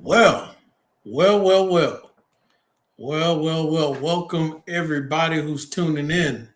Well, well, well, well, well. Welcome everybody who's tuning in.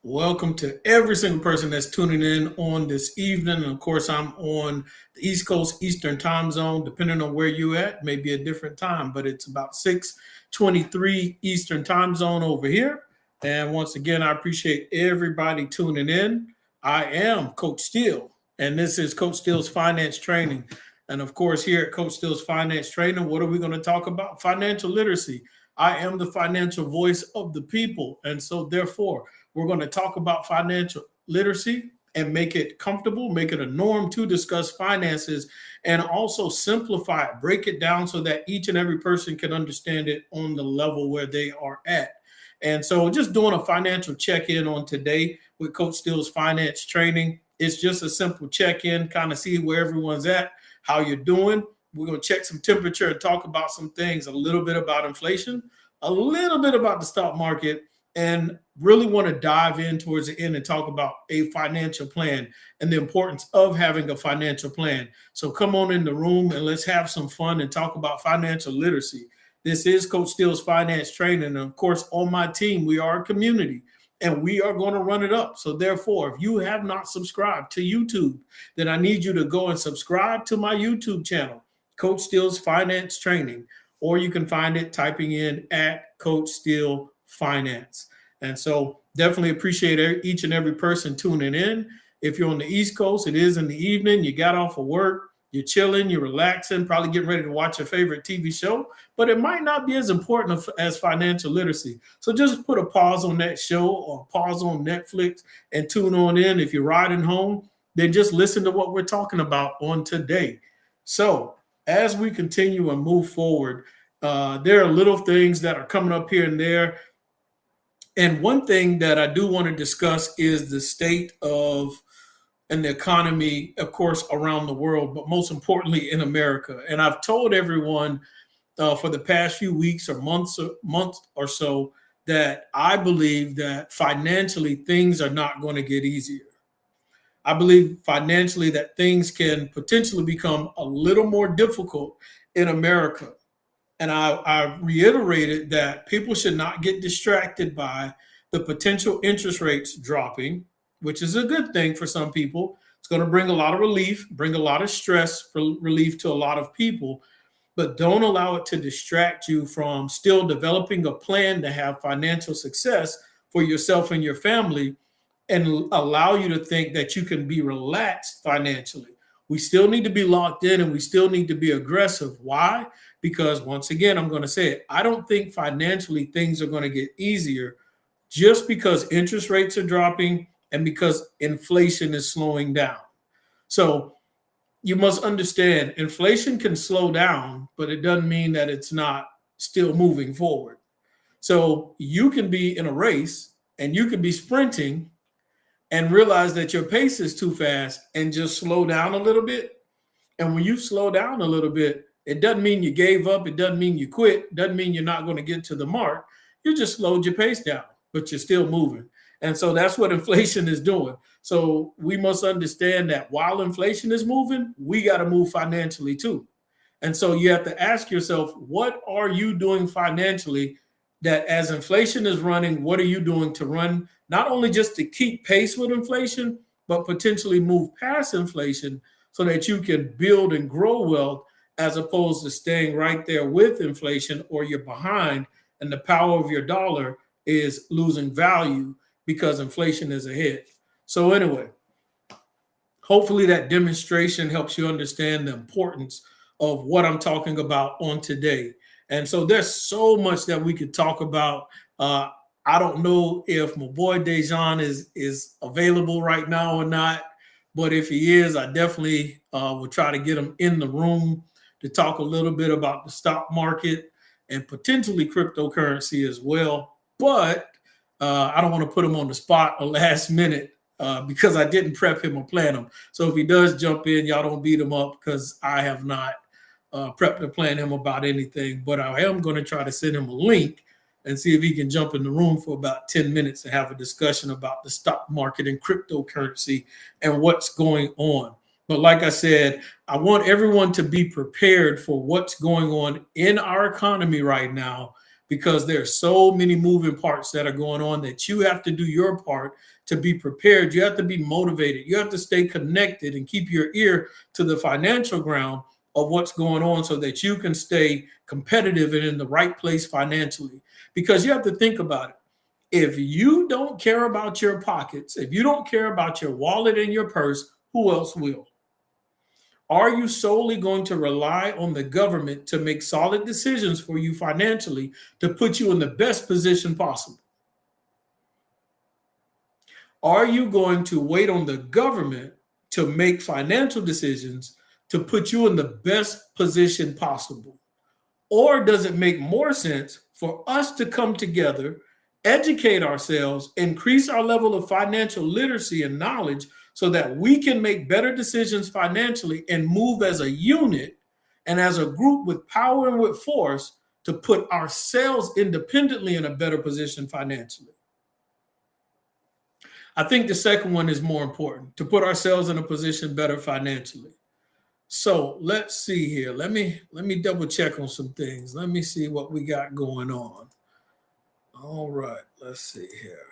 Welcome to every single person that's tuning in on this evening. And of course, I'm on the East Coast Eastern time zone. Depending on where you at, maybe a different time, but it's about 6:23 Eastern time zone over here. And once again, I appreciate everybody tuning in. I am Coach Steele, and this is Coach Steele's Finance Training. And of course, here at Coach Steele's Finance Training, what are we going to talk about? Financial literacy. I am the financial voice of the people. And so, therefore, we're going to talk about financial literacy and make it comfortable, make it a norm to discuss finances, and also simplify it, break it down so that each and every person can understand it on the level where they are at. And so, just doing a financial check in on today with Coach Steele's Finance Training. It's just a simple check in, kind of see where everyone's at, how you're doing. We're going to check some temperature and talk about some things, a little bit about inflation, a little bit about the stock market, and really want to dive in towards the end and talk about a financial plan and the importance of having a financial plan. So come on in the room and let's have some fun and talk about financial literacy. This is Coach Steele's Finance Training. And of course, on my team, we are a community and we are going to run it up. So therefore, if you have not subscribed to YouTube, then I need you to go and subscribe to my YouTube channel, Coach Steele's Finance Training, or you can find it typing in at Coach Steele Finance. And so definitely appreciate each and every person tuning in. If you're on the East Coast, it is in the evening, you got off of work, you're chilling, you're relaxing, probably getting ready to watch your favorite TV show, but it might not be as important as financial literacy. So just put a pause on that show or pause on Netflix and tune on in. If you're riding home, then just listen to what we're talking about on today. So as we continue and move forward, there are little things that are coming up here and there. And one thing that I do want to discuss is the state of and the economy, of course, around the world, but most importantly in America. And I've told everyone for the past few weeks or months or so that I believe that financially things are not going to get easier. I believe financially that things can potentially become a little more difficult in America. And I reiterated that people should not get distracted by the potential interest rates dropping, which is a good thing for some people. It's going to bring a lot of relief, bring a lot of stress for relief to a lot of people, but don't allow it to distract you from still developing a plan to have financial success for yourself and your family and allow you to think that you can be relaxed financially. We still need to be locked in and we still need to be aggressive. Why? Because once again, I'm going to say it. I don't think financially things are going to get easier just because interest rates are dropping and because inflation is slowing down. So you must understand inflation can slow down, but it doesn't mean that it's not still moving forward. So you can be in a race and you can be sprinting and realize that your pace is too fast and just slow down a little bit. And when you slow down a little bit, it doesn't mean you gave up. It doesn't mean you quit. It doesn't mean you're not going to get to the mark. You just slowed your pace down, but you're still moving. And so that's what inflation is doing. So we must understand that while inflation is moving, we got to move financially too. And so you have to ask yourself, what are you doing financially that as inflation is running, what are you doing to run not only just to keep pace with inflation, but potentially move past inflation so that you can build and grow wealth as opposed to staying right there with inflation or you're behind and the power of your dollar is losing value because inflation is ahead. So anyway, hopefully that demonstration helps you understand the importance of what I'm talking about on today. And so there's so much that we could talk about. I don't know if my boy Dejan is available right now or not, but if he is, I definitely will try to get him in the room to talk a little bit about the stock market and potentially cryptocurrency as well. But I don't want to put him on the spot or last minute because I didn't prep him or plan him. So if he does jump in, y'all don't beat him up because I have not prepped or planned him about anything. But I am going to try to send him a link and see if he can jump in the room for about 10 minutes and have a discussion about the stock market and cryptocurrency and what's going on. But like I said, I want everyone to be prepared for what's going on in our economy right now, because there are so many moving parts that are going on that you have to do your part to be prepared. You have to be motivated. You have to stay connected and keep your ear to the financial ground of what's going on so that you can stay competitive and in the right place financially. Because you have to think about it. If you don't care about your pockets, if you don't care about your wallet and your purse, who else will? Are you solely going to rely on the government to make solid decisions for you financially to put you in the best position possible? Are you going to wait on the government to make financial decisions to put you in the best position possible? Or does it make more sense for us to come together, educate ourselves, increase our level of financial literacy and knowledge so that we can make better decisions financially and move as a unit and as a group with power and with force to put ourselves independently in a better position financially? I think the second one is more important, to put ourselves in a position better financially. So let's see here. Let me double check on some things. Let me see what we got going on. All right, let's see here.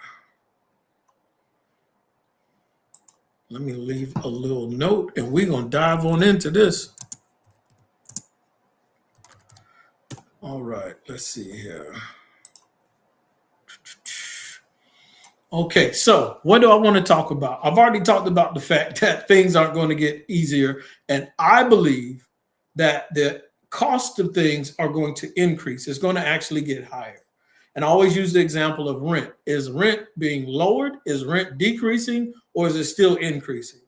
Let me leave a little note and we're gonna dive on into this. All right, let's see here. Okay, so what do I want to talk about? I've already talked about the fact that things aren't going to get easier, and I believe that the cost of things are going to increase. It's going to actually get higher. And I always use the example of rent. Is rent being lowered? Is rent decreasing? Or is it still increasing?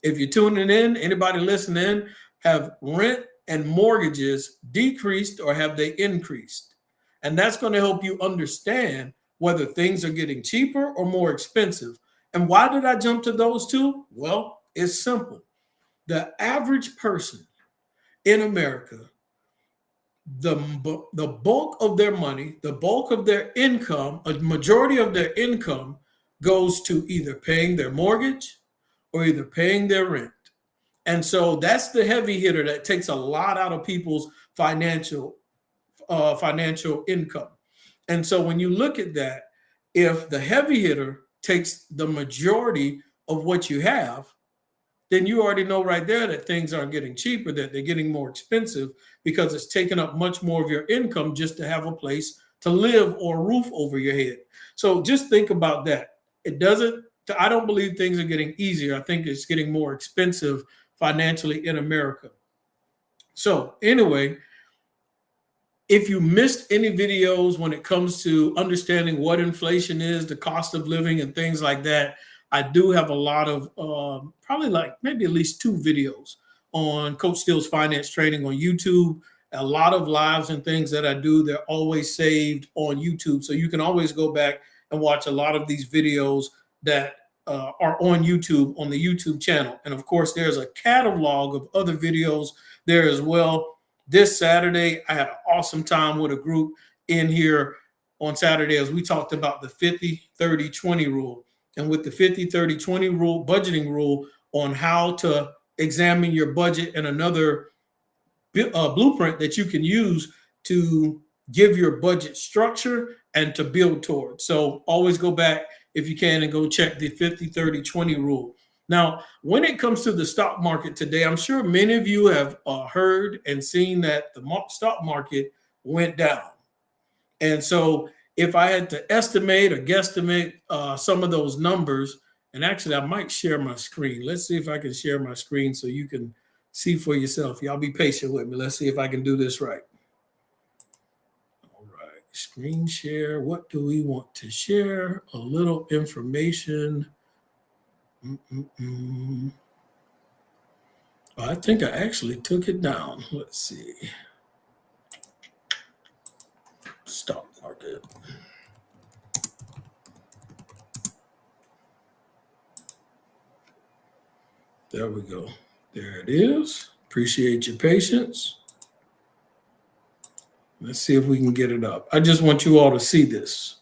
If you're tuning in, anybody listening, have rent and mortgages decreased or have they increased? And that's going to help you understand whether things are getting cheaper or more expensive. And why did I jump to those two? Well, it's simple. The average person in America, the bulk of their money, the bulk of their income, a majority of their income goes to either paying their mortgage or either paying their rent. And so that's the heavy hitter that takes a lot out of people's financial income. And so when you look at that, if the heavy hitter takes the majority of what you have, then you already know right there that things aren't getting cheaper, that they're getting more expensive because it's taking up much more of your income just to have a place to live or a roof over your head. So just think about that. I don't believe things are getting easier. I think it's getting more expensive financially in America. So anyway, if you missed any videos when it comes to understanding what inflation is, the cost of living, and things like that, I do have a lot of probably like maybe at least 2 videos on Coach Steele's finance training on YouTube. A lot of lives and things that I do, they're always saved on YouTube. So you can always go back and watch a lot of these videos that are on YouTube, on the YouTube channel. And of course, there's a catalog of other videos there as well. This Saturday, I had an awesome time with a group in here on Saturday as we talked about the 50-30-20 rule. And with the 50-30-20 rule, budgeting rule, on how to examine your budget and another blueprint that you can use to give your budget structure and to build towards. So always go back if you can and go check the 50-30-20 rule. Now, when it comes to the stock market today, I'm sure many of you have heard and seen that the stock market went down. And so if I had to estimate or guesstimate some of those numbers, and actually I might share my screen. Let's see if I can share my screen so you can see for yourself. Y'all be patient with me. Let's see if I can do this right. All right, screen share. What do we want to share? A little information. I think I actually took it down. Let's see. Stock market. There we go. There it is. Appreciate your patience. Let's see if we can get it up. I just want you all to see this.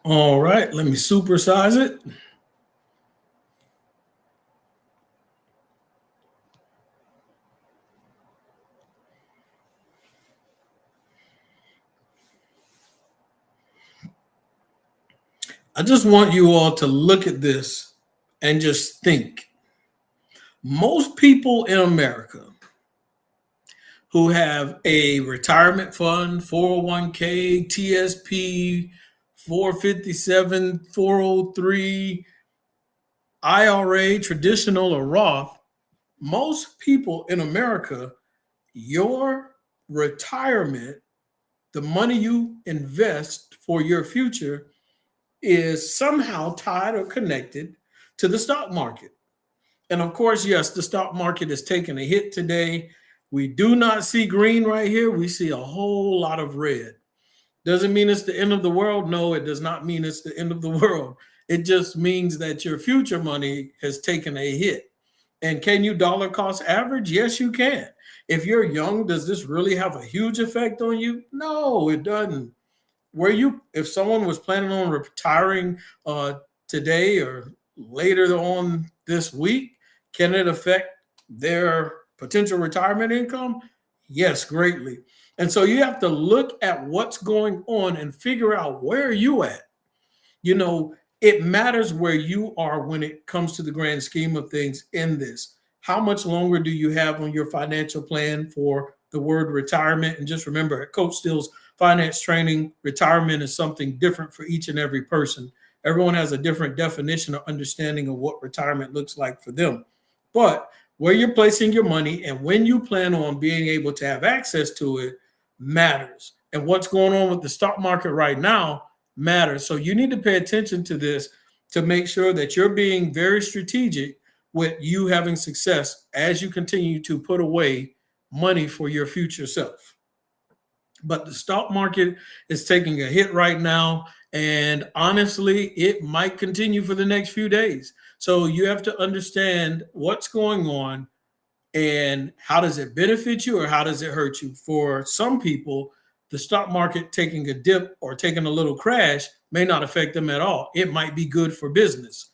All right, let me supersize it. I just want you all to look at this and just think. Most people in America who have a retirement fund, 401k, TSP, 457, 403, IRA, traditional or Roth, most people in America, your retirement, the money you invest for your future, is somehow tied or connected to the stock market. And of course, yes, the stock market is taking a hit today. We do not see green right here. We see a whole lot of red. Doesn't mean it's the end of the world. No, it does not mean it's the end of the world. It just means that your future money has taken a hit. And can you dollar cost average? Yes, you can. If you're young, does this really have a huge effect on you? No, it doesn't. If someone was planning on retiring today or later on this week, can it affect their potential retirement income? Yes, greatly. And so you have to look at what's going on and figure out where you at. You know, it matters where you are when it comes to the grand scheme of things in this. How much longer do you have on your financial plan for the word retirement? And just remember, at Coach Steele's finance training, retirement is something different for each and every person. Everyone has a different definition or understanding of what retirement looks like for them. But where you're placing your money and when you plan on being able to have access to it matters. And what's going on with the stock market right now matters. So you need to pay attention to this to make sure that you're being very strategic with you having success as you continue to put away money for your future self. But the stock market is taking a hit right now. And honestly, it might continue for the next few days. So you have to understand what's going on and how does it benefit you or how does it hurt you. For some people, the stock market taking a dip or taking a little crash may not affect them at all. It might be good for business,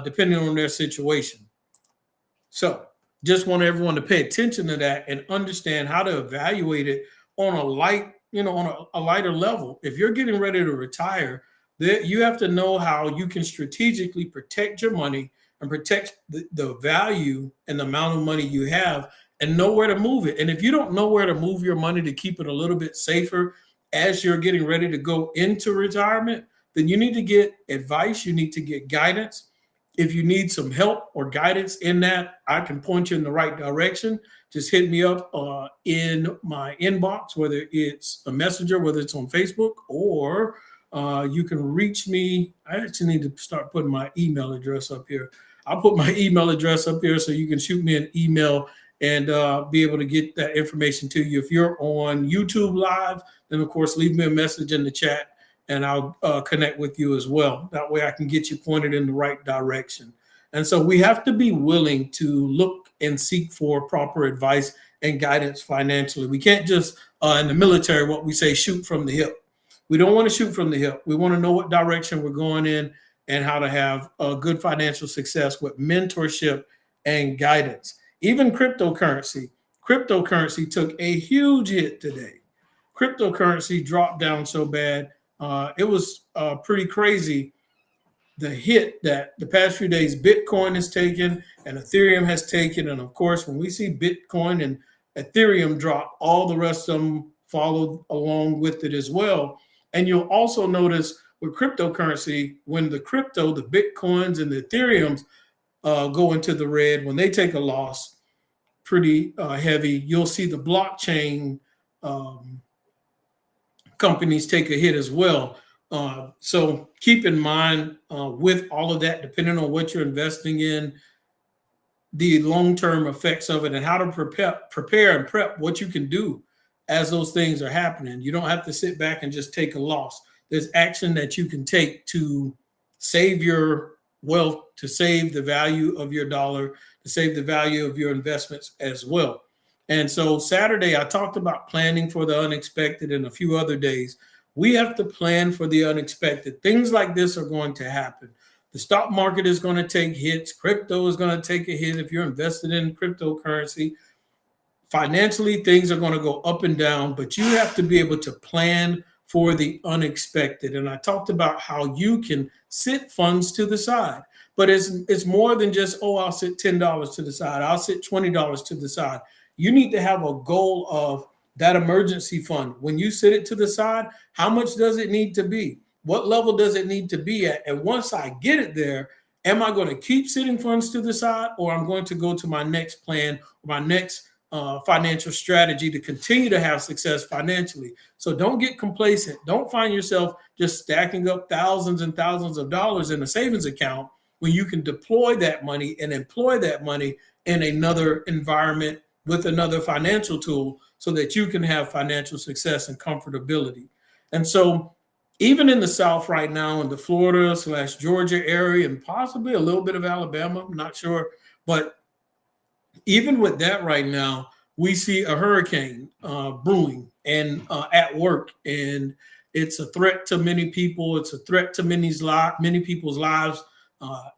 depending on their situation. So just want everyone to pay attention to that and understand how to evaluate it on a light, on a lighter level. If you're getting ready to retire, that you have to know how you can strategically protect your money and protect the value and the amount of money you have and know where to move it. And if you don't know where to move your money to keep it a little bit safer as you're getting ready to go into retirement, then you need to get advice, you need to get guidance. If you need some help or guidance in that, I can point you in the right direction. Just hit me up in my inbox, whether it's a messenger, whether it's on Facebook, or you can reach me. I actually need to start putting my email address up here. I'll put my email address up here so you can shoot me an email and be able to get that information to you. If you're on YouTube Live, then of course, leave me a message in the chat and I'll connect with you as well. That way I can get you pointed in the right direction. And so we have to be willing to look and seek for proper advice and guidance financially. We can't just, in the military, what we say, shoot from the hip. We don't want to shoot from the hip. We want to know what direction we're going in and how to have a good financial success with mentorship and guidance. Even cryptocurrency. Cryptocurrency took a huge hit today. Cryptocurrency dropped down so bad. It was pretty crazy, the hit that the past few days Bitcoin has taken and Ethereum has taken. And of course, when we see Bitcoin and Ethereum drop, all the rest of them followed along with it as well. And you'll also notice with cryptocurrency, when the Bitcoins and the Ethereums go into the red, when they take a loss pretty heavy, you'll see the blockchain companies take a hit as well. So keep in mind with all of that, depending on what you're investing in, the long-term effects of it and how to prepare and prep what you can do as those things are happening. You don't have to sit back and just take a loss. There's action that you can take to save your wealth, to save the value of your dollar, to save the value of your investments as well. And so Saturday, I talked about planning for the unexpected and a few other days. We have to plan for the unexpected. Things like this are going to happen. The stock market is going to take hits. Crypto is going to take a hit if you're invested in cryptocurrency. Financially, things are going to go up and down, but you have to be able to plan for the unexpected. And I talked about how you can sit funds to the side, but it's more than just, oh, I'll sit $10 to the side, I'll sit $20 to the side. You need to have a goal of that emergency fund. When you sit it to the side, how much does it need to be? What level does it need to be at? And once I get it there, am I going to keep sitting funds to the side, or I'm going to go to my next plan, my next financial strategy to continue to have success financially? So don't get complacent. Don't find yourself just stacking up thousands and thousands of dollars in a savings account when you can deploy that money and employ that money in another environment with another financial tool so that you can have financial success and comfortability. And so even in the South right now, in the Florida/Georgia area, and possibly a little bit of Alabama, I'm not sure, but even with that right now, we see a hurricane brewing and at work, and it's a threat to many people. It's a threat to many people's lives.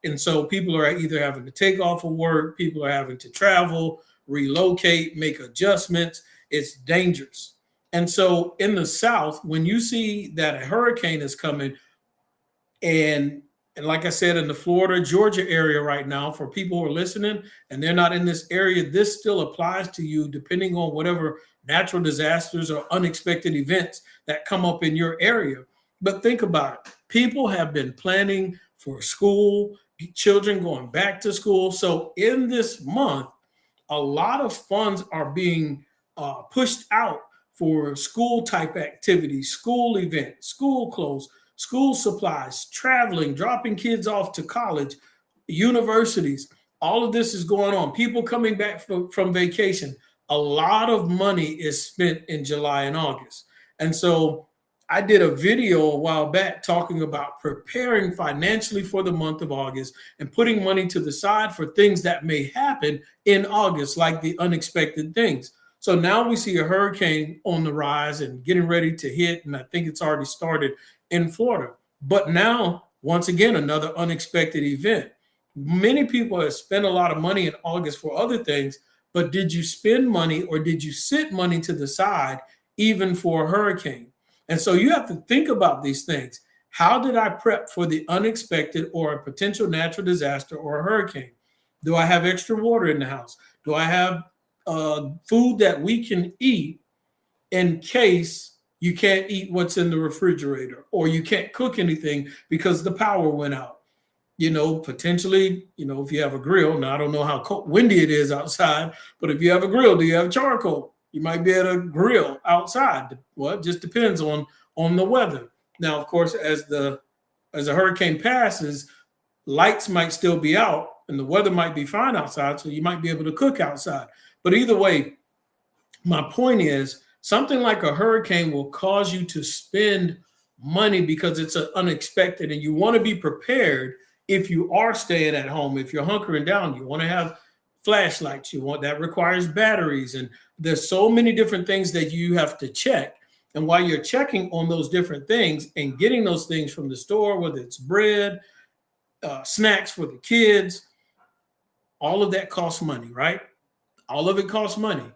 And so people are either having to take off of work, people are having to travel, relocate, make adjustments. It's dangerous. And so in the South, when you see that a hurricane is coming, and like I said, in the Florida, Georgia area right now, for people who are listening and they're not in this area, this still applies to you depending on whatever natural disasters or unexpected events that come up in your area. But think about it. People have been planning for school, children going back to school. So in this month, a lot of funds are being pushed out for school type activities, school events, school clothes, school supplies, traveling, dropping kids off to college, universities. All of this is going on. People coming back from vacation. A lot of money is spent in July and August. And so I did a video a while back talking about preparing financially for the month of August and putting money to the side for things that may happen in August, like the unexpected things. So now we see a hurricane on the rise and getting ready to hit, and I think it's already started in Florida. But now, once again, another unexpected event. Many people have spent a lot of money in August for other things, but did you spend money or did you sit money to the side even for a hurricane? And so you have to think about these things. How did I prep for the unexpected or a potential natural disaster or a hurricane? Do I have extra water in the house? Do I have food that we can eat in case you can't eat what's in the refrigerator, or you can't cook anything because the power went out? Potentially, if you have a grill. Now, I don't know how windy it is outside, but if you have a grill, do you have charcoal? You might be able to grill outside. Well, it just depends on the weather. Now, of course, as a hurricane passes, lights might still be out and the weather might be fine outside, so you might be able to cook outside. But either way, my point is, something like a hurricane will cause you to spend money because it's unexpected, and you want to be prepared. If you are staying at home, if you're hunkering down, you want to have flashlights. That requires batteries, and there's so many different things that you have to check. And while you're checking on those different things and getting those things from the store, whether it's bread, snacks for the kids, all of that costs money, right? All of it costs money.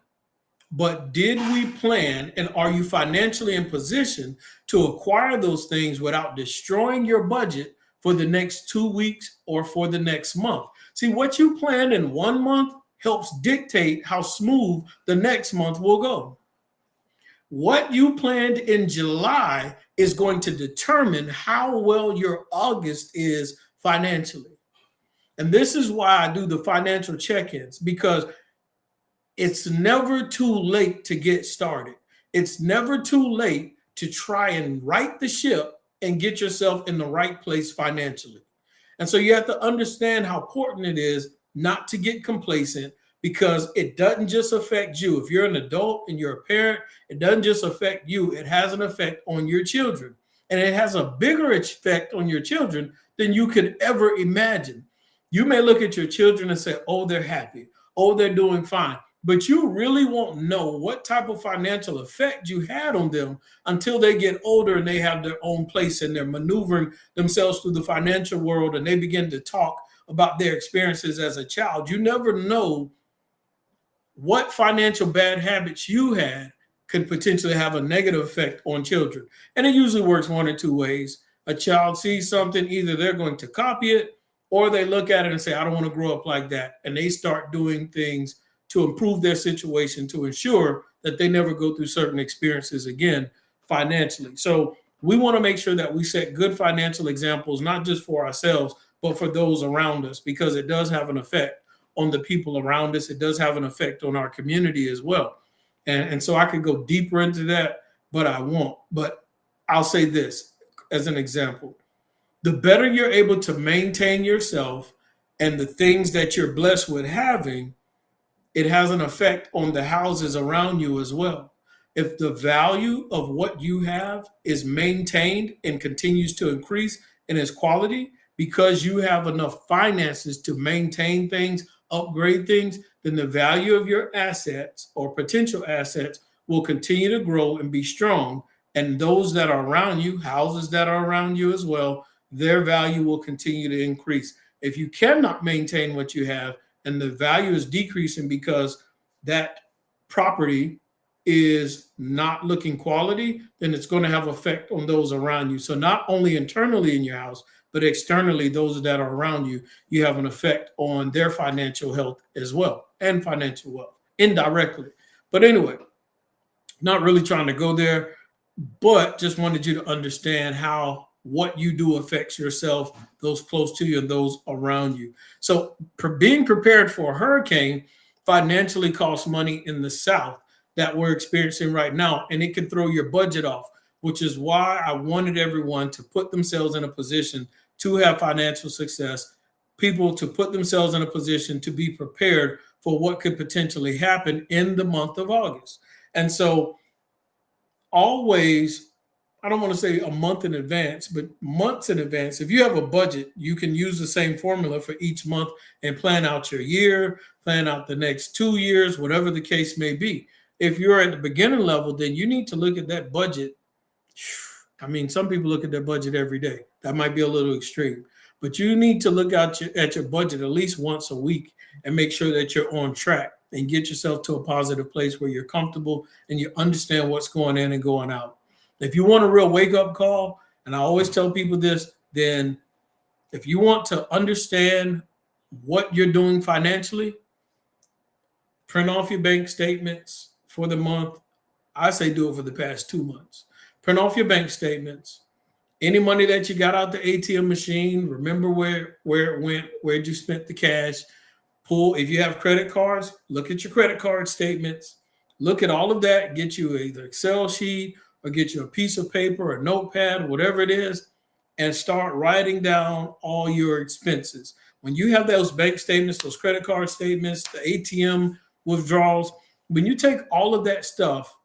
But did we plan, and are you financially in position to acquire those things without destroying your budget for the next 2 weeks or for the next month? See, what you planned in 1 month helps dictate how smooth the next month will go. What you planned in July is going to determine how well your August is financially. And this is why I do the financial check-ins, because it's never too late to get started. It's never too late to try and right the ship and get yourself in the right place financially. And so you have to understand how important it is not to get complacent, because it doesn't just affect you. If you're an adult and you're a parent, it doesn't just affect you. It has an effect on your children. And it has a bigger effect on your children than you could ever imagine. You may look at your children and say, oh, they're happy. Oh, they're doing fine. but you really won't know what type of financial effect you had on them until they get older and they have their own place and they're maneuvering themselves through the financial world and they begin to talk about their experiences as a child. You never know what financial bad habits you had could potentially have a negative effect on children. And it usually works one or two ways. A child sees something, either they're going to copy it or they look at it and say, I don't want to grow up like that. And they start doing things to improve their situation to ensure that they never go through certain experiences again financially. So we want to make sure that we set good financial examples, not just for ourselves, but for those around us, because it does have an effect on the people around us. It does have an effect on our community as well. And so I could go deeper into that, but I won't. But I'll say this as an example. The better you're able to maintain yourself and the things that you're blessed with having, it has an effect on the houses around you as well. If the value of what you have is maintained and continues to increase in its quality because you have enough finances to maintain things, upgrade things, then the value of your assets or potential assets will continue to grow and be strong. And those that are around you, houses that are around you as well, their value will continue to increase. If you cannot maintain what you have and the value is decreasing because that property is not looking quality, then it's going to have effect on those around you. So not only internally in your house, but externally, those that are around you, you have an effect on their financial health as well and financial wealth indirectly. But anyway, not really trying to go there, but just wanted you to understand how what you do affects yourself, those close to you, and those around you. So being prepared for a hurricane financially costs money in the South that we're experiencing right now, and it can throw your budget off, which is why I wanted everyone to put themselves in a position to have financial success, people to put themselves in a position to be prepared for what could potentially happen in the month of August. And so always, I don't want to say a month in advance, but months in advance. If you have a budget, you can use the same formula for each month and plan out your year, plan out the next 2 years, whatever the case may be. If you're at the beginner level, then you need to look at that budget. I mean, some people look at their budget every day. That might be a little extreme, but you need to look at your budget at least once a week and make sure that you're on track and get yourself to a positive place where you're comfortable and you understand what's going in and going out. If you want a real wake-up call, and I always tell people this, then if you want to understand what you're doing financially, print off your bank statements for the month. I say do it for the past 2 months. Print off your bank statements. Any money that you got out the ATM machine, remember where it went, where you spent the cash. Pull, if you have credit cards, look at your credit card statements. Look at all of that. Get you either Excel sheet or get you a piece of paper, a notepad, whatever it is, and start writing down all your expenses. When you have those bank statements, those credit card statements, the ATM withdrawals, when you take all of that stuff,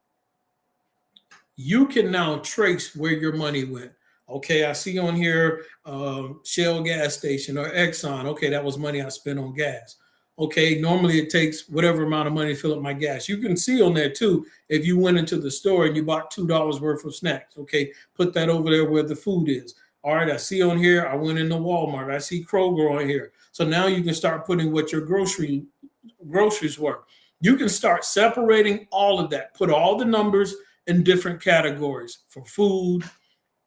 you can now trace where your money went. Okay, I see on here Shell gas station or Exxon. Okay, that was money I spent on gas. Okay, normally it takes whatever amount of money to fill up my gas. You can see on there too, if you went into the store and you bought $2 worth of snacks. Okay, put that over there where the food is. All right, I see on here, I went into Walmart. I see Kroger on here. So now you can start putting what your groceries were. You can start separating all of that. Put all the numbers in different categories for food,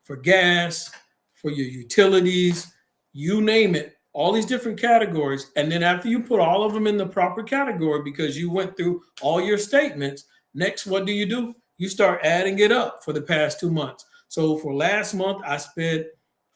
for gas, for your utilities, you name it, all these different categories. And then after you put all of them in the proper category because you went through all your statements, next, what do? You start adding it up for the past 2 months. So for last month, I spent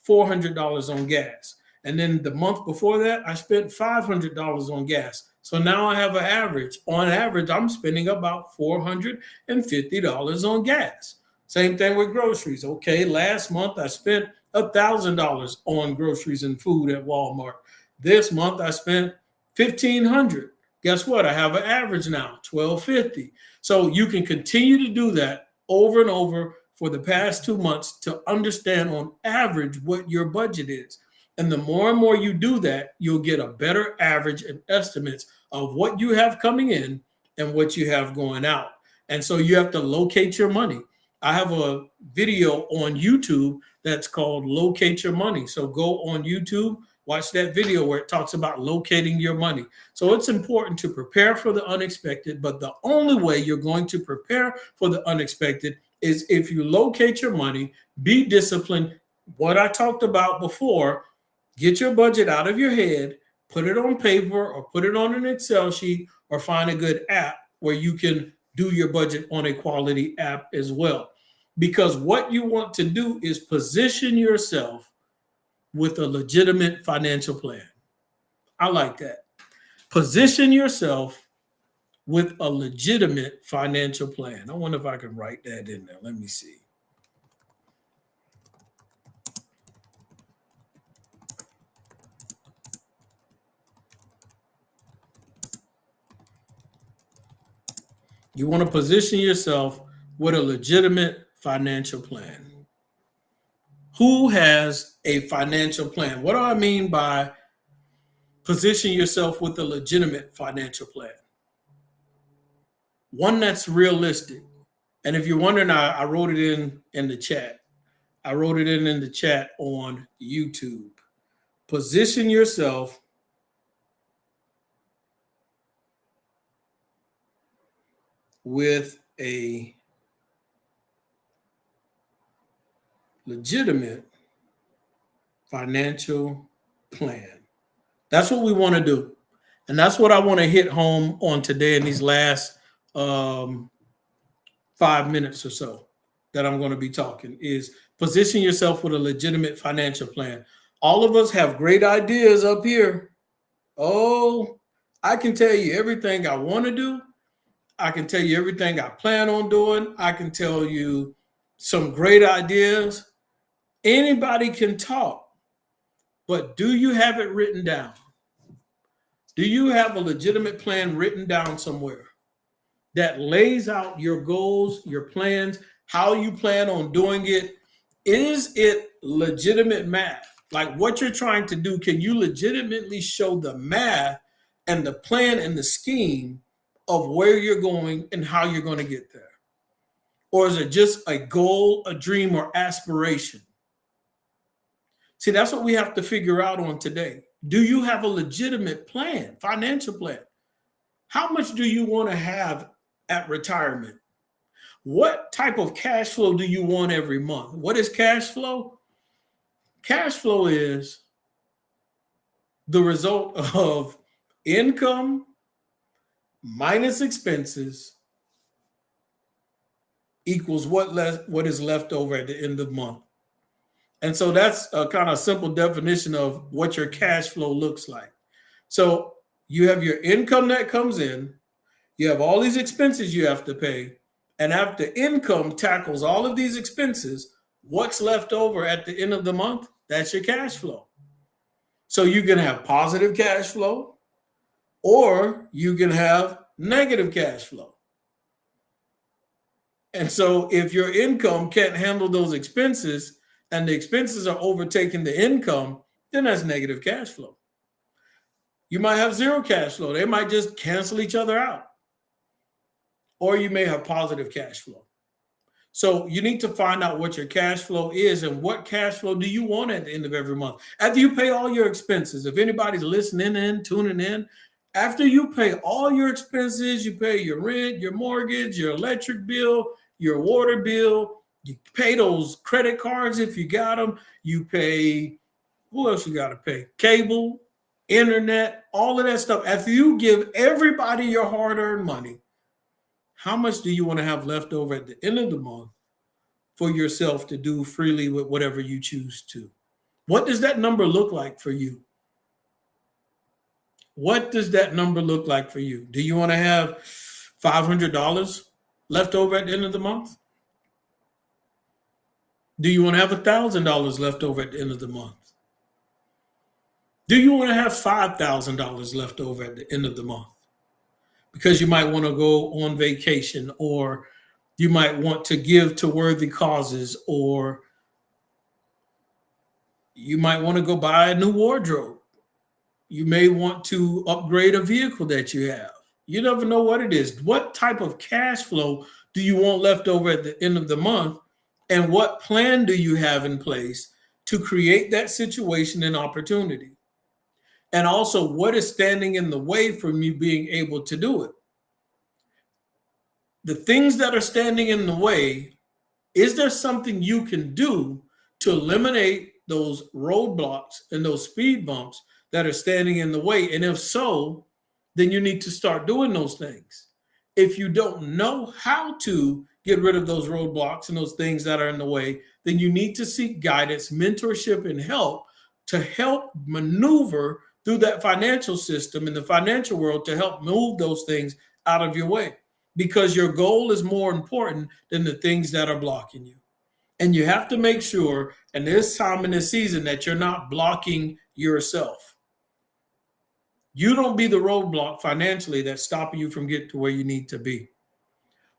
$400 on gas. And then the month before that, I spent $500 on gas. So now I have an average. On average, I'm spending about $450 on gas. Same thing with groceries. Okay, last month I spent $1,000 on groceries and food at Walmart. This month I spent $1,500. Guess what? I have an average now, $1,250. So you can continue to do that over and over for the past 2 months to understand on average what your budget is. And the more and more you do that, you'll get a better average and estimates of what you have coming in and what you have going out. And so you have to locate your money. I have a video on YouTube that's called Locate Your Money. So go on YouTube, watch that video where it talks about locating your money. So it's important to prepare for the unexpected, but the only way you're going to prepare for the unexpected is if you locate your money, be disciplined. What I talked about before, get your budget out of your head, put it on paper or put it on an Excel sheet or find a good app where you can do your budget on a quality app as well. Because what you want to do is position yourself with a legitimate financial plan. I like that. Position yourself with a legitimate financial plan. I wonder if I can write that in there. Let me see. You want to position yourself with a legitimate financial plan. Who has a financial plan? What do I mean by position yourself with a legitimate financial plan? One that's realistic. And if you're wondering, I wrote it in the chat. I wrote it in the chat on YouTube. Position yourself with a legitimate financial plan. That's what we want to do. And that's what I want to hit home on today in these last 5 minutes or so that I'm going to be talking is position yourself with a legitimate financial plan. All of us have great ideas up here. Oh, I can tell you everything I want to do. I can tell you everything I plan on doing. I can tell you some great ideas. Anybody can talk, but do you have it written down? Do you have a legitimate plan written down somewhere that lays out your goals, your plans, how you plan on doing it? Is it legitimate math? Like what you're trying to do, can you legitimately show the math and the plan and the scheme of where you're going and how you're going to get there? Or is it just a goal, a dream, or aspiration? See, that's what we have to figure out on today. Do you have a legitimate plan, financial plan? How much do you want to have at retirement? What type of cash flow do you want every month? What is cash flow? Cash flow is the result of income minus expenses equals what is left over at the end of the month. And so that's a kind of simple definition of what your cash flow looks like. So you have your income that comes in, you have all these expenses you have to pay, and after income tackles all of these expenses, what's left over at the end of the month? That's your cash flow. So you can have positive cash flow or you can have negative cash flow. And so if your income can't handle those expenses and the expenses are overtaking the income, then that's negative cash flow. You might have zero cash flow. They might just cancel each other out. Or you may have positive cash flow. So you need to find out what your cash flow is and what cash flow do you want at the end of every month. After you pay all your expenses, if anybody's listening in, tuning in, after you pay all your expenses, you pay your rent, your mortgage, your electric bill, your water bill, you pay those credit cards if you got them, you pay, who else you got to pay? Cable, internet, all of that stuff. After you give everybody your hard-earned money, how much do you want to have left over at the end of the month for yourself to do freely with whatever you choose to? What does that number look like for you? What does that number look like for you? Do you want to have $500 left over at the end of the month? Do you want to have $1,000 left over at the end of the month? Do you want to have $5,000 left over at the end of the month? Because you might want to go on vacation, or you might want to give to worthy causes, or you might want to go buy a new wardrobe. You may want to upgrade a vehicle that you have. You never know what it is. What type of cash flow do you want left over at the end of the month? And what plan do you have in place to create that situation and opportunity? And also, what is standing in the way from you being able to do it? The things that are standing in the way, is there something you can do to eliminate those roadblocks and those speed bumps that are standing in the way? And if so, then you need to start doing those things. If you don't know how to get rid of those roadblocks and those things that are in the way, then you need to seek guidance, mentorship, and help to help maneuver through that financial system in the financial world to help move those things out of your way, because your goal is more important than the things that are blocking you. And you have to make sure, and this time in this season, that you're not blocking yourself. You don't be the roadblock financially that's stopping you from getting to where you need to be.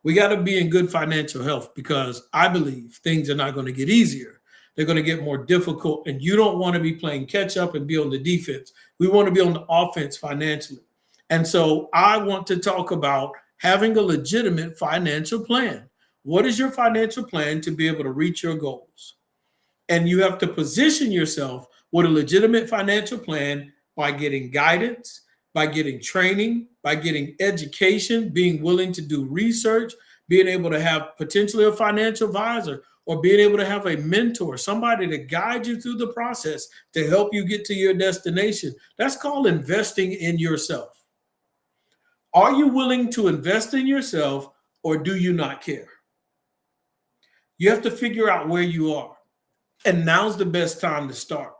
We got to be in good financial health, because I believe things are not going to get easier. They're going to get more difficult, and you don't want to be playing catch up and be on the defense. We want to be on the offense financially. And so I want to talk about having a legitimate financial plan. What is your financial plan to be able to reach your goals? And you have to position yourself with a legitimate financial plan by getting guidance, by getting training, by getting education, being willing to do research, being able to have potentially a financial advisor, or being able to have a mentor, somebody to guide you through the process to help you get to your destination. That's called investing in yourself. Are you willing to invest in yourself, or do you not care? You have to figure out where you are. And now's the best time to start.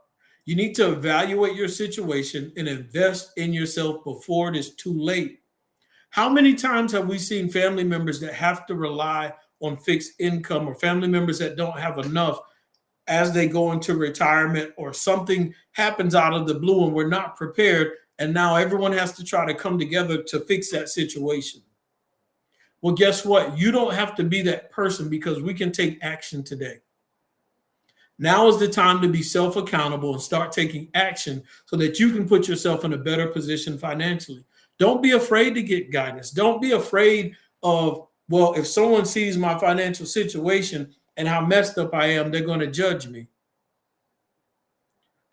You need to evaluate your situation and invest in yourself before it is too late. How many times have we seen family members that have to rely on fixed income, or family members that don't have enough as they go into retirement, or something happens out of the blue and we're not prepared, and now everyone has to try to come together to fix that situation? Well, guess what? You don't have to be that person, because we can take action today. Now is the time to be self-accountable and start taking action so that you can put yourself in a better position financially. Don't be afraid to get guidance. Don't be afraid of, well, if someone sees my financial situation and how messed up I am, they're going to judge me.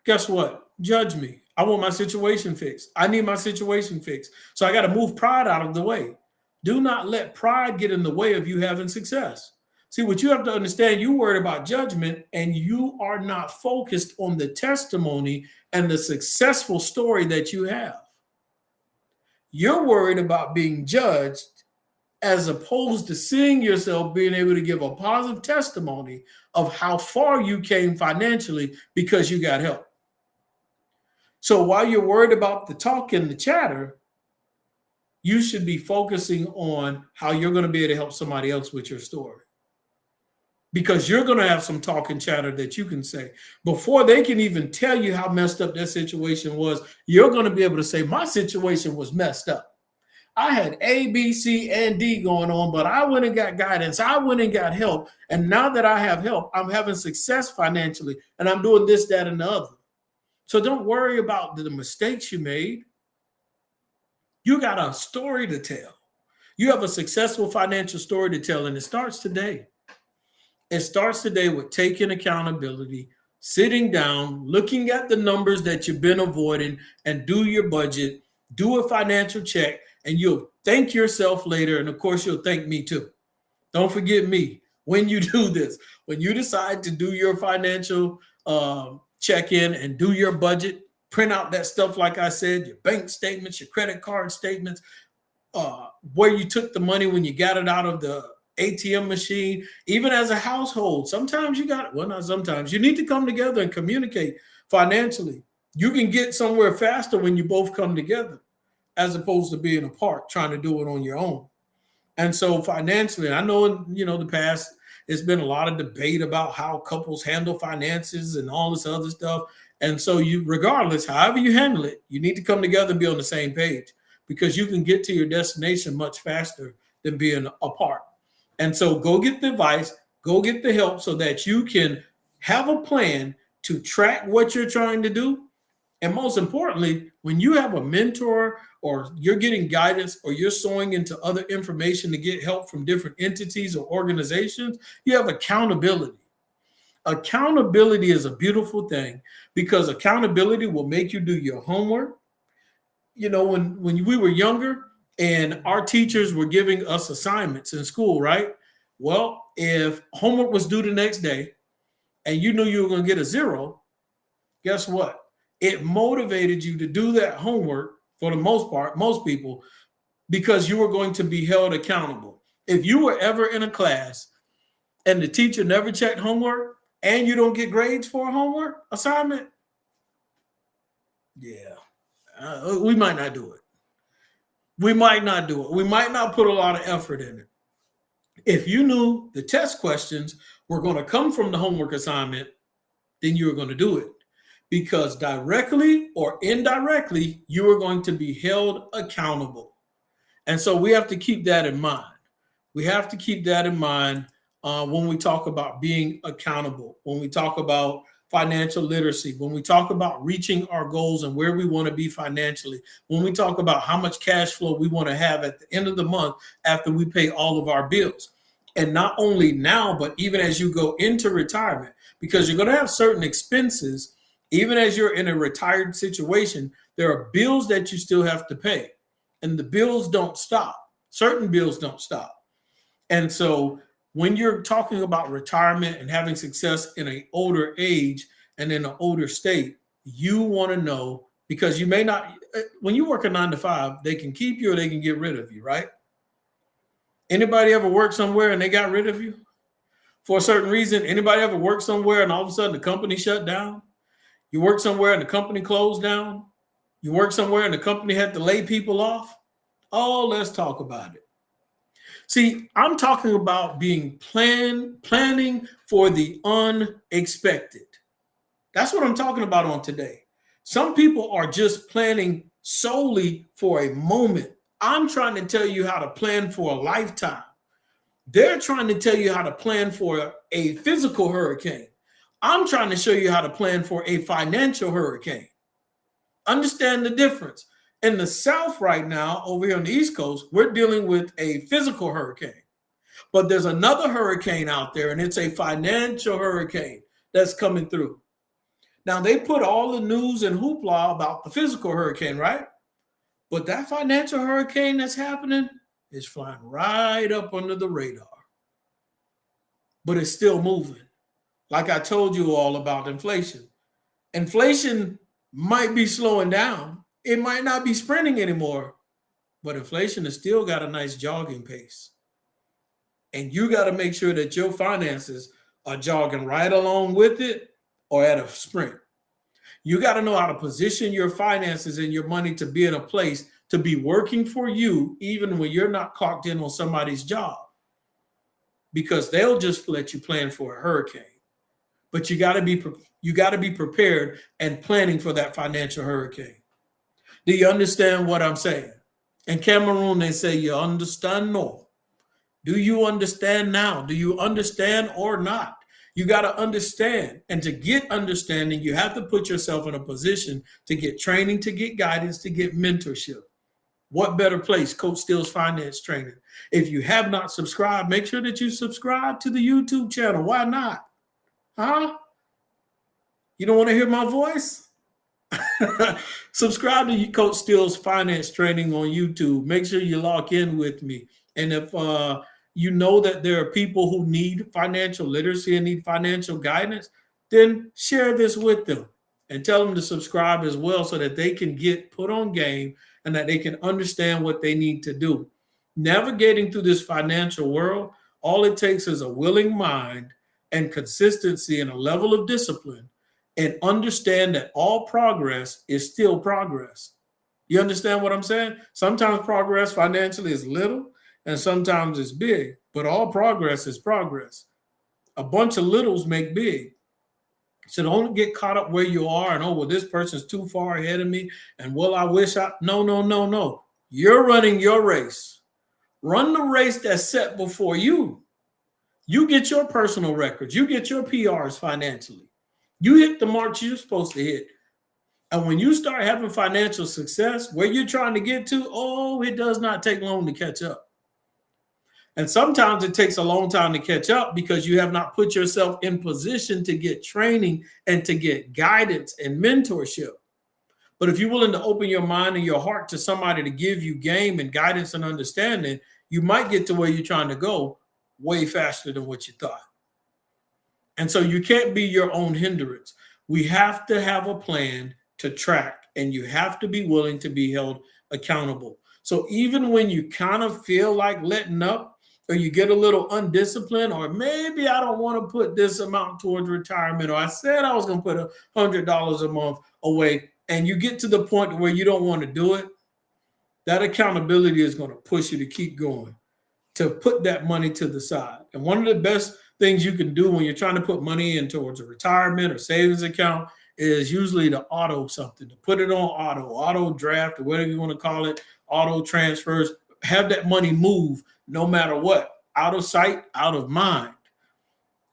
Guess what? Judge me. I want my situation fixed. I need my situation fixed. So I got to move pride out of the way. Do not let pride get in the way of you having success. See, what you have to understand, you're worried about judgment, and you are not focused on the testimony and the successful story that you have. You're worried about being judged, as opposed to seeing yourself being able to give a positive testimony of how far you came financially because you got help. So while you're worried about the talk and the chatter, you should be focusing on how you're going to be able to help somebody else with your story. Because you're going to have some talk and chatter that you can say. Before they can even tell you how messed up their situation was, you're going to be able to say, my situation was messed up. I had A, B, C, and D going on, but I went and got guidance. I went and got help. And now that I have help, I'm having success financially, and I'm doing this, that, and the other. So don't worry about the mistakes you made. You got a story to tell. You have a successful financial story to tell, and it starts today. It starts today with taking accountability, sitting down, looking at the numbers that you've been avoiding, and do your budget, do a financial check, and you'll thank yourself later. And of course, you'll thank me too. Don't forget me when you do this. When you decide to do your financial check-in and do your budget, print out that stuff, like I said, your bank statements, your credit card statements, where you took the money when you got it out of the ATM machine. Even as a household, sometimes you got, well, not sometimes, you need to come together and communicate financially. You can get somewhere faster when you both come together, as opposed to being apart, trying to do it on your own. And so financially, I know in the past, there's been a lot of debate about how couples handle finances and all this other stuff. And so regardless, however you handle it, you need to come together and be on the same page, because you can get to your destination much faster than being apart. And so go get the advice, go get the help, so that you can have a plan to track what you're trying to do. And most importantly, when you have a mentor or you're getting guidance, or you're sowing into other information to get help from different entities or organizations, you have accountability. Accountability is a beautiful thing because accountability will make you do your homework. When we were younger and our teachers were giving us assignments in school, right? Well, if homework was due the next day and you knew you were going to get a 0, guess what? It motivated you to do that homework for the most part, most people, because you were going to be held accountable. If you were ever in a class and the teacher never checked homework and you don't get grades for a homework assignment, yeah, we might not do it. We might not do it. We might not put a lot of effort in it. If you knew the test questions were going to come from the homework assignment, then you were going to do it. Because directly or indirectly, you are going to be held accountable. And so we have to keep that in mind. We have to keep that in mind when we talk about being accountable, when we talk about financial literacy, when we talk about reaching our goals and where we want to be financially, when we talk about how much cash flow we want to have at the end of the month after we pay all of our bills. And not only now, but even as you go into retirement, because you're going to have certain expenses. Even as you're in a retired situation, there are bills that you still have to pay, and the bills don't stop. Certain bills don't stop. And so when you're talking about retirement and having success in an older age and in an older state, you want to know, because you may not, when you work a 9 to 5, they can keep you or they can get rid of you, right? Anybody ever work somewhere and they got rid of you for a certain reason? Anybody ever work somewhere and all of a sudden the company shut down? You work somewhere and the company closed down? You work somewhere and the company had to lay people off? Oh, let's talk about it. See, I'm talking about being planning for the unexpected. That's what I'm talking about on today. Some people are just planning solely for a moment. I'm trying to tell you how to plan for a lifetime. They're trying to tell you how to plan for a physical hurricane. I'm trying to show you how to plan for a financial hurricane. Understand the difference. In the South right now, over here on the East Coast, we're dealing with a physical hurricane. But there's another hurricane out there, and it's a financial hurricane that's coming through. Now, they put all the news and hoopla about the physical hurricane, right? But that financial hurricane that's happening is flying right up under the radar. But it's still moving. Like I told you all about inflation. Inflation might be slowing down. It might not be sprinting anymore, but inflation has still got a nice jogging pace. And you got to make sure that your finances are jogging right along with it or at a sprint. You got to know how to position your finances and your money to be in a place to be working for you, even when you're not clocked in on somebody's job, because they'll just let you plan for a hurricane. But you got to be prepared and planning for that financial hurricane. Do you understand what I'm saying? In Cameroon, they say, you understand? No. Do you understand now? Do you understand or not? You got to understand. And to get understanding, you have to put yourself in a position to get training, to get guidance, to get mentorship. What better place? Coach Steele's Finance Training. If you have not subscribed, make sure that you subscribe to the YouTube channel. Why not? Huh? You don't want to hear my voice? Subscribe to Coach Steele's Finance Training on YouTube. Make sure you log in with me. And if you know that there are people who need financial literacy and need financial guidance, then share this with them and tell them to subscribe as well so that they can get put on game and that they can understand what they need to do. Navigating through this financial world, all it takes is a willing mind and consistency and a level of discipline, and understand that all progress is still progress. You understand what I'm saying? Sometimes progress financially is little and sometimes it's big, but all progress is progress. A bunch of littles make big. So don't get caught up where you are and, oh, well, this person's too far ahead of me. And, well, I wish I, no. You're running your race. Run the race that's set before you. You get your personal records. You get your PRs financially. You hit the marks you're supposed to hit. And when you start having financial success, where you're trying to get to, oh, it does not take long to catch up. And sometimes it takes a long time to catch up because you have not put yourself in position to get training and to get guidance and mentorship. But if you're willing to open your mind and your heart to somebody to give you game and guidance and understanding, you might get to where you're trying to go way faster than what you thought. And so you can't be your own hindrance. We have to have a plan to track, and you have to be willing to be held accountable. So even when you kind of feel like letting up, or you get a little undisciplined, or maybe I don't want to put this amount towards retirement, or I said I was going to put $100 a month away, and you get to the point where you don't want to do it, that accountability is going to push you to keep going, to put that money to the side. And one of the best things you can do when you're trying to put money in towards a retirement or savings account is usually to auto something, to put it on auto draft, or whatever you want to call it, auto transfers. Have that money move no matter what, out of sight, out of mind.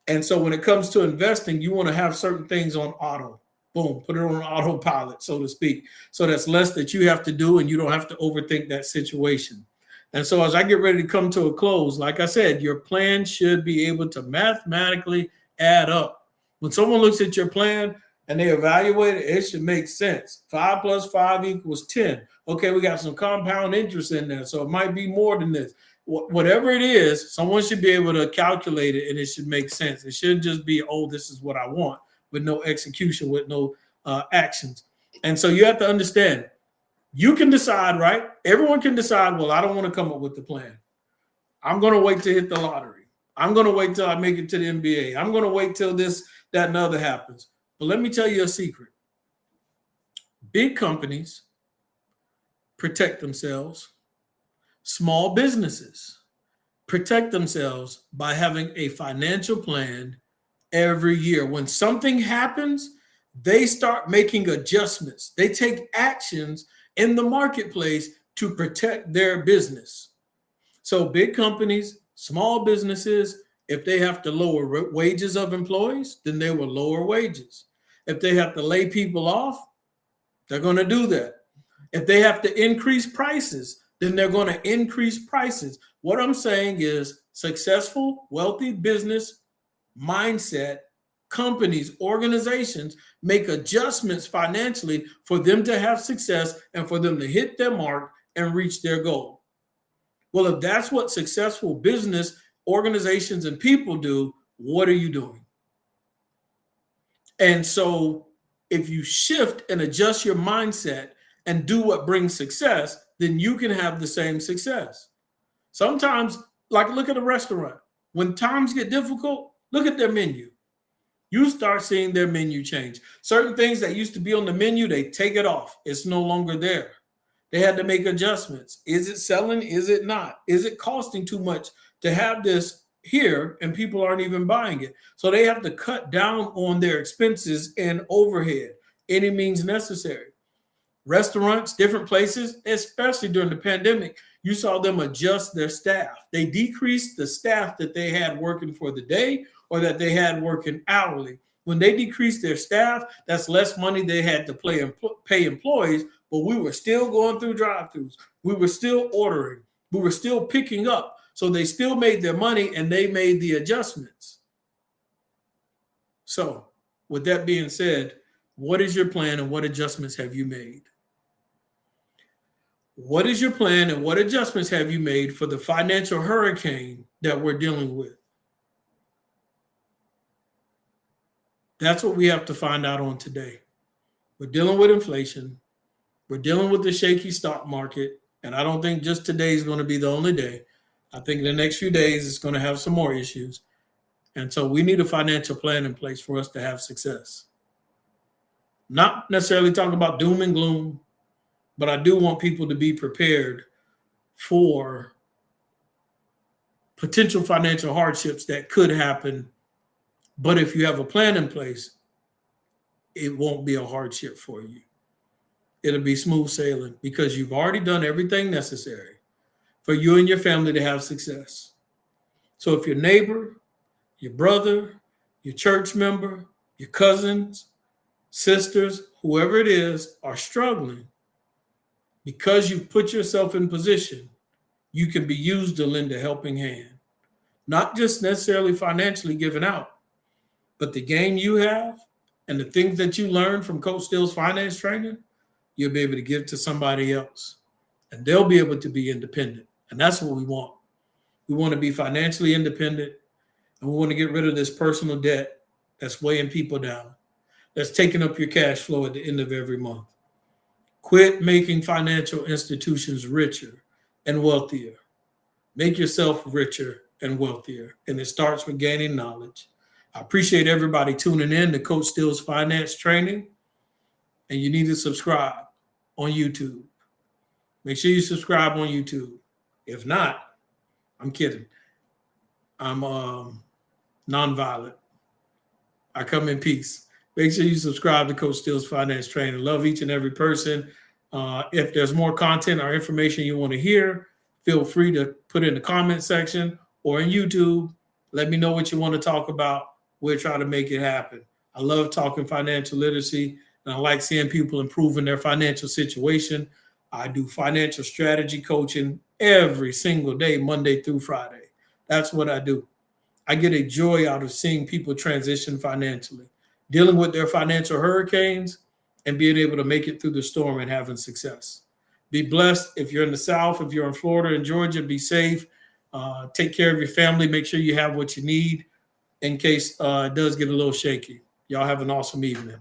And so when it comes to investing, you want to have certain things on auto. Boom, put it on autopilot, so to speak. So that's less that you have to do, and you don't have to overthink that situation. And so as I get ready to come to a close, like I said, your plan should be able to mathematically add up. When someone looks at your plan and they evaluate it, it should make sense. 5 plus 5 equals 10. Okay, we got some compound interest in there, so it might be more than this. Whatever it is, someone should be able to calculate it, and it should make sense. It shouldn't just be, oh, this is what I want, with no execution, with no actions. And so you have to understand, you can decide, right? Everyone can decide, well, I don't want to come up with the plan. I'm going to wait to hit the lottery. I'm going to wait till I make it to the NBA. I'm going to wait till this, that, and other happens. But let me tell you a secret. Big companies protect themselves. Small businesses protect themselves by having a financial plan every year. When something happens, they start making adjustments. They take actions in the marketplace to protect their business. So big companies, small businesses, if they have to lower wages of employees, then they will lower wages. If they have to lay people off, they're going to do that. If they have to increase prices, then they're going to increase prices. What I'm saying is successful, wealthy business mindset, companies, organizations make adjustments financially for them to have success and for them to hit their mark and reach their goal. Well, if that's what successful business organizations and people do, what are you doing? And so if you shift and adjust your mindset and do what brings success, then you can have the same success. Sometimes, like look at a restaurant. When times get difficult, look at their menu. You start seeing their menu change. Certain things that used to be on the menu, they take it off. It's no longer there. They had to make adjustments. Is it selling? Is it not? Is it costing too much to have this here and people aren't even buying it? So they have to cut down on their expenses and overhead, any means necessary. Restaurants, different places, especially during the pandemic, you saw them adjust their staff. They decreased the staff that they had working for the day or that they had working hourly. When they decreased their staff, that's less money they had to pay employees, but we were still going through drive-thrus. We were still ordering. We were still picking up. So they still made their money and they made the adjustments. So with that being said, what is your plan and what adjustments have you made? What is your plan and what adjustments have you made for the financial hurricane that we're dealing with? That's what we have to find out on today. We're dealing with inflation. We're dealing with the shaky stock market. And I don't think just today is going to be the only day. I think in the next few days, it's going to have some more issues. And so we need a financial plan in place for us to have success. Not necessarily talking about doom and gloom, but I do want people to be prepared for potential financial hardships that could happen. But if you have a plan in place, it won't be a hardship for you. It'll be smooth sailing because you've already done everything necessary for you and your family to have success. So if your neighbor, your brother, your church member, your cousins, sisters, whoever it is, are struggling, because you've put yourself in position, you can be used to lend a helping hand, not just necessarily financially given out, but the game you have and the things that you learn from Coach Steele's finance training, you'll be able to give to somebody else, and they'll be able to be independent. And that's what we want. We want to be financially independent, and we want to get rid of this personal debt that's weighing people down, that's taking up your cash flow at the end of every month. Quit making financial institutions richer and wealthier. Make yourself richer and wealthier. And it starts with gaining knowledge. I appreciate everybody tuning in to Coach Steele's finance training. And you need to subscribe on YouTube. Make sure you subscribe on YouTube. If not, I'm kidding. I'm nonviolent. I come in peace. Make sure you subscribe to Coach Steele's finance training. Love each and every person. If there's more content or information you want to hear, feel free to put it in the comment section or in YouTube. Let me know what you want to talk about. We'll try to make it happen. I love talking financial literacy, and I like seeing people improving their financial situation. I do financial strategy coaching every single day, Monday through Friday. That's what I do. I get a joy out of seeing people transition financially, dealing with their financial hurricanes and being able to make it through the storm and having success. Be blessed. If you're in the South, if you're in Florida and Georgia, be safe. Take care of your family. Make sure you have what you need in case it does get a little shaky. Y'all have an awesome evening.